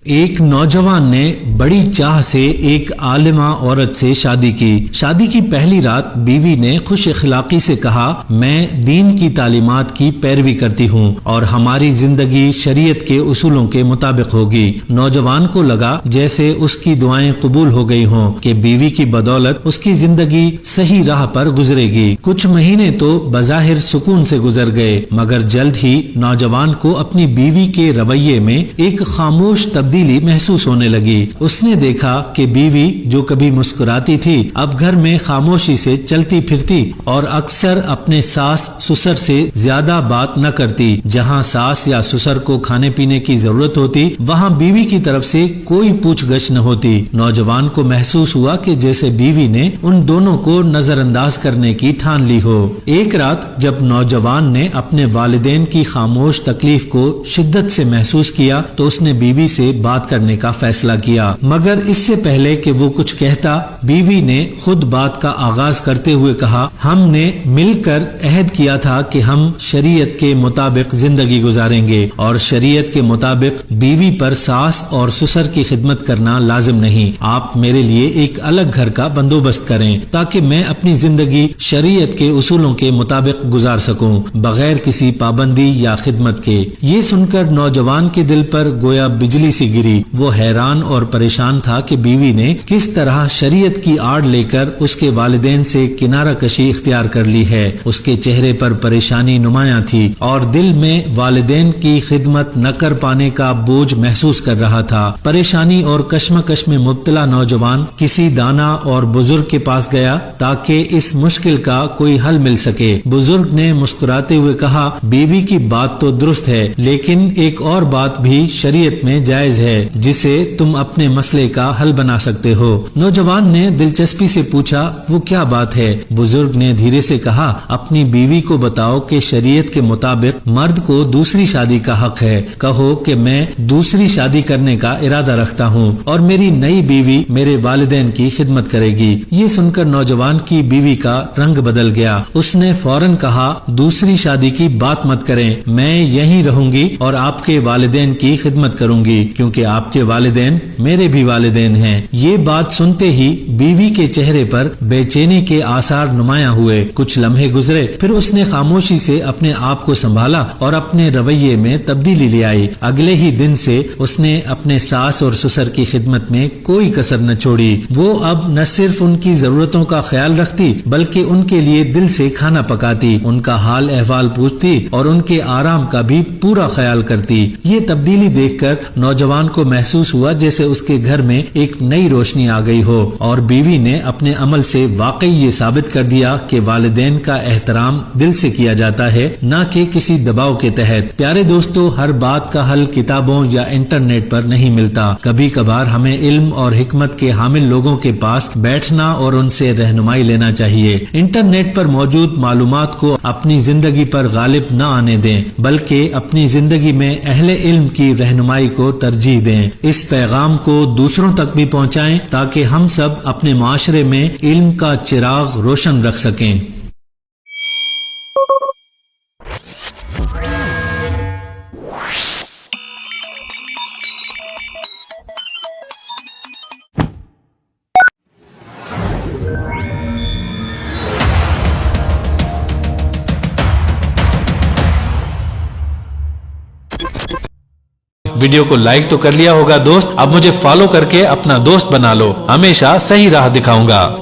ایک نوجوان نے بڑی چاہ سے ایک عالمہ عورت سے شادی کی۔ شادی کی پہلی رات بیوی نے خوش اخلاقی سے کہا، میں دین کی تعلیمات کی پیروی کرتی ہوں اور ہماری زندگی شریعت کے اصولوں کے مطابق ہوگی۔ نوجوان کو لگا جیسے اس کی دعائیں قبول ہو گئی ہوں کہ بیوی کی بدولت اس کی زندگی صحیح راہ پر گزرے گی۔ کچھ مہینے تو بظاہر سکون سے گزر گئے، مگر جلد ہی نوجوان کو اپنی بیوی کے رویے میں ایک خاموش تبدیلی محسوس ہونے لگی۔ اس نے دیکھا کہ بیوی جو کبھی مسکراتی تھی اب گھر میں خاموشی سے چلتی پھرتی اور اکثر اپنے ساس سسر سے زیادہ بات نہ کرتی۔ جہاں ساس یا سسر کو کھانے پینے کی ضرورت ہوتی وہاں بیوی کی طرف سے کوئی پوچھ گچھ نہ ہوتی۔ نوجوان کو محسوس ہوا کہ جیسے بیوی نے ان دونوں کو نظر انداز کرنے کی ٹھان لی ہو۔ ایک رات جب نوجوان نے اپنے والدین کی خاموش تکلیف کو شدت سے محسوس کیا تو اس نے بیوی سے بات کرنے کا فیصلہ کیا، مگر اس سے پہلے کہ وہ کچھ کہتا بیوی نے خود بات کا آغاز کرتے ہوئے کہا، ہم نے مل کر عہد کیا تھا کہ ہم شریعت کے مطابق زندگی گزاریں گے اور شریعت کے مطابق بیوی پر ساس اور سسر کی خدمت کرنا لازم نہیں۔ آپ میرے لیے ایک الگ گھر کا بندوبست کریں تاکہ میں اپنی زندگی شریعت کے اصولوں کے مطابق گزار سکوں بغیر کسی پابندی یا خدمت کے۔ یہ سن کر نوجوان کے دل پر گویا بجلی سی گری۔ وہ حیران اور پریشان تھا کہ بیوی نے کس طرح شریعت کی آڑ لے کر اس کے والدین سے کنارہ کشی اختیار کر لی ہے۔ اس کے چہرے پر پریشانی نمایاں تھی اور دل میں والدین کی خدمت نہ کر پانے کا بوجھ محسوس کر رہا تھا۔ پریشانی اور کشمکش میں مبتلا نوجوان کسی دانا اور بزرگ کے پاس گیا تاکہ اس مشکل کا کوئی حل مل سکے۔ بزرگ نے مسکراتے ہوئے کہا، بیوی کی بات تو درست ہے لیکن ایک اور بات بھی شریعت میں جائز ہے جسے تم اپنے مسئلے کا حل بنا سکتے ہو۔ نوجوان نے دلچسپی سے پوچھا، وہ کیا بات ہے؟ بزرگ نے دھیرے سے کہا، اپنی بیوی کو بتاؤ کہ شریعت کے مطابق مرد کو دوسری شادی کا حق ہے۔ کہو کہ میں دوسری شادی کرنے کا ارادہ رکھتا ہوں اور میری نئی بیوی میرے والدین کی خدمت کرے گی۔ یہ سن کر نوجوان کی بیوی کا رنگ بدل گیا۔ اس نے فوراً کہا، دوسری شادی کی بات مت کریں، میں یہیں رہوں گی اور آپ کے والدین کی خدمت کروں گی کیونکہ آپ کے والدین میرے بھی والدین ہیں۔ یہ بات سنتے ہی بیوی کے چہرے پر بے چینی کے آثار نمایاں ہوئے۔ کچھ لمحے گزرے، پھر اس نے خاموشی سے اپنے آپ کو سنبھالا اور اپنے رویے میں تبدیلی لے آئی۔ اگلے ہی دن سے اس نے اپنے ساس اور سسر کی خدمت میں کوئی کسر نہ چھوڑی۔ وہ اب نہ صرف ان کی ضرورتوں کا خیال رکھتی بلکہ ان کے لیے دل سے کھانا پکاتی، ان کا حال احوال پوچھتی اور ان کے آرام کا بھی پورا خیال کرتی۔ یہ تبدیلی دیکھ کر نوجوان کو محسوس ہوا جیسے اس کے گھر میں ایک نئی روشنی آ گئی ہو اور بیوی نے اپنے عمل سے واقعی یہ ثابت کر دیا کہ والدین کا احترام دل سے کیا جاتا ہے، نہ کہ کسی دباؤ کے تحت۔ پیارے دوستو، ہر بات کا حل کتابوں یا انٹرنیٹ پر نہیں ملتا۔ کبھی کبھار ہمیں علم اور حکمت کے حامل لوگوں کے پاس بیٹھنا اور ان سے رہنمائی لینا چاہیے۔ انٹرنیٹ پر موجود معلومات کو اپنی زندگی پر غالب نہ آنے دیں بلکہ اپنی زندگی میں اہل علم کی رہنمائی کو ترجیح دیں۔ اس پیغام کو دوسروں تک بھی پہنچائیں تاکہ ہم سب اپنے معاشرے میں علم کا چراغ روشن رکھ سکیں۔ ویڈیو کو لائک تو کر لیا ہوگا دوست، اب مجھے فالو کر کے اپنا دوست بنا لو، ہمیشہ صحیح راہ دکھاؤں گا۔